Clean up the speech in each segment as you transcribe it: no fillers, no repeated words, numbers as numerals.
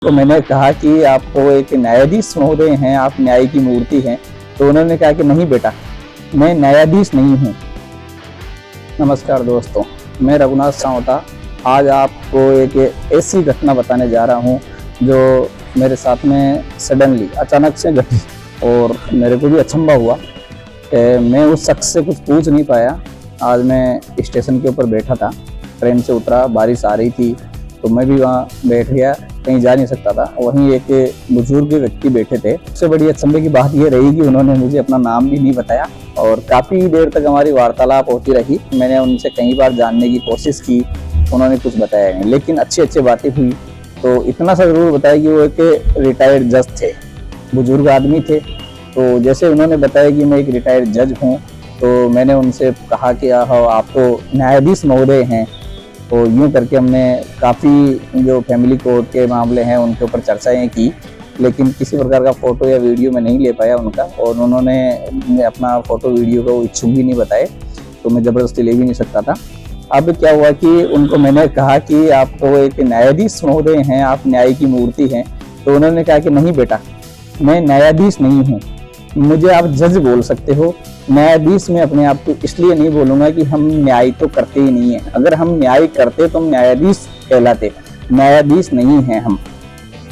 तो मैंने कहा कि आप तो एक न्यायाधीश महोदय हैं, आप न्याय की मूर्ति हैं। तो उन्होंने कहा कि नहीं बेटा, मैं न्यायाधीश नहीं हूँ। नमस्कार दोस्तों, मैं रघुनाथ सावता आज आपको एक ऐसी घटना बताने जा रहा हूँ जो मेरे साथ में सडनली अचानक से घटी और मेरे को भी अचंभा हुआ। मैं उस शख्स से कुछ पूछ नहीं पाया। आज मैं स्टेशन के ऊपर बैठा था, ट्रेन से उतरा, बारिश आ रही थी तो मैं भी वहाँ बैठ गया, कहीं जा नहीं सकता था। वहीं एक बुजुर्ग व्यक्ति बैठे थे। सबसे बड़ी अचंभे की बात यह रही कि उन्होंने मुझे अपना नाम भी नहीं बताया और काफ़ी देर तक हमारी वार्तालाप होती रही। मैंने उनसे कई बार जानने की कोशिश की, उन्होंने कुछ बताया नहीं, लेकिन अच्छी अच्छी बातें हुई। तो इतना सा जरूर बताया कि वो एक रिटायर्ड जज थे, बुजुर्ग आदमी थे। तो जैसे उन्होंने बताया कि मैं एक रिटायर्ड जज हूँ, तो मैंने उनसे कहा कि आप तो न्यायाधीश महोदय हैं। तो यूँ करके हमने काफ़ी जो फैमिली कोर्ट के मामले हैं उनके ऊपर चर्चाएं की, लेकिन किसी प्रकार का फ़ोटो या वीडियो में नहीं ले पाया उनका, और उन्होंने अपना फ़ोटो वीडियो का इच्छुक भी नहीं बताए, तो मैं ज़बरदस्ती ले भी नहीं सकता था। अब क्या हुआ कि उनको मैंने कहा कि आप तो एक न्यायाधीश महोदय हैं, आप न्याय की मूर्ति हैं। तो उन्होंने कहा कि नहीं बेटा, मैं न्यायाधीश नहीं हूँ, मुझे आप जज बोल सकते हो। न्यायाधीश में अपने आप को इसलिए नहीं बोलूँगा कि हम न्याय तो करते ही नहीं है। अगर हम न्याय करते तो हम न्यायाधीश कहलाते, न्यायाधीश नहीं हैं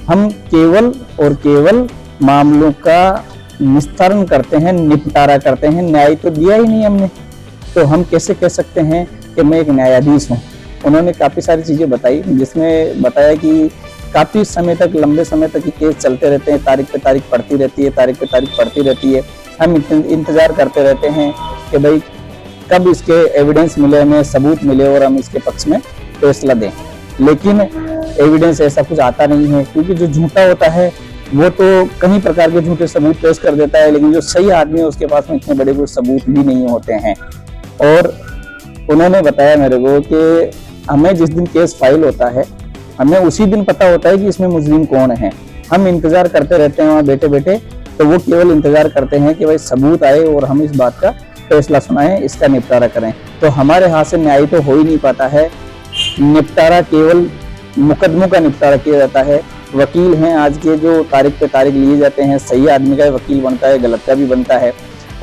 हम केवल और केवल मामलों का निस्तारण करते हैं, निपटारा करते हैं। न्याय तो दिया ही नहीं हमने, तो हम कैसे कह सकते हैं कि मैं एक न्यायाधीश हूँ। उन्होंने काफ़ी सारी चीज़ें बताई, जिसमें बताया कि काफ़ी समय तक, लंबे समय तक ये केस चलते रहते हैं, तारीख पे तारीख पड़ती रहती है, तारीख पे तारीख पड़ती रहती है। हम इंतज़ार करते रहते हैं कि भाई कब इसके एविडेंस मिले, हमें सबूत मिले और हम इसके पक्ष में फैसला दें। लेकिन एविडेंस ऐसा कुछ आता नहीं है, क्योंकि जो झूठा होता है वो तो कई प्रकार के झूठे सबूत पेश कर देता है, लेकिन जो सही आदमी है उसके पास में इतने बड़े कोई सबूत भी नहीं होते हैं। और उन्होंने बताया मेरे को कि हमें जिस दिन केस फाइल होता है, हमें उसी दिन पता होता है कि इसमें मुजरिम कौन है। हम इंतजार करते रहते हैं वहाँ बैठे बैठे, तो वो केवल इंतजार करते हैं कि भाई सबूत आए और हम इस बात का फैसला सुनाएं, इसका निपटारा करें। तो हमारे हाथ से न्याय तो हो ही नहीं पाता है। निपटारा केवल मुकदमों का निपटारा किया जाता है। वकील हैं आज के, जो तारीख पे तारीख लिए जाते हैं, सही आदमी का वकील बनता है, गलत का भी बनता है,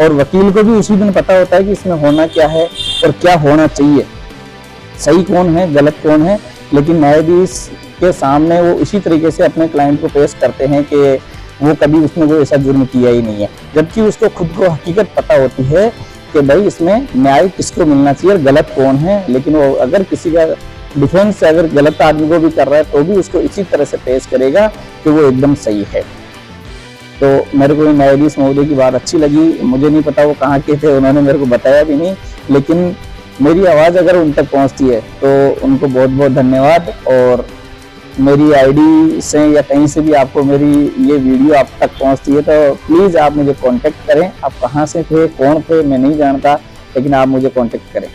और वकील को भी उसी दिन पता होता है कि इसमें होना क्या है और क्या होना चाहिए, सही कौन है, गलत कौन है। लेकिन न्यायाधीश के सामने वो इसी तरीके से अपने क्लाइंट को पेश करते हैं कि वो कभी उसने कोई ऐसा जुर्म किया ही नहीं है, जबकि उसको खुद को हकीकत पता होती है कि भाई इसमें न्याय किसको मिलना चाहिए और गलत कौन है। लेकिन वो अगर किसी का डिफेंस अगर गलत आदमी को भी कर रहा है तो भी उसको इसी तरह से पेश करेगा कि वो एकदम सही है। तो मेरे को न्यायाधीश महोदय की बात अच्छी लगी। मुझे नहीं पता वो कहाँ के थे, उन्होंने मेरे को बताया भी नहीं, लेकिन मेरी आवाज़ अगर उन तक पहुँचती है तो उनको बहुत बहुत धन्यवाद। और मेरी आईडी से या कहीं से भी आपको मेरी ये वीडियो आप तक पहुंचती है तो प्लीज़ आप मुझे कांटेक्ट करें। आप कहां से थे, कौन थे, मैं नहीं जानता, लेकिन आप मुझे कांटेक्ट करें।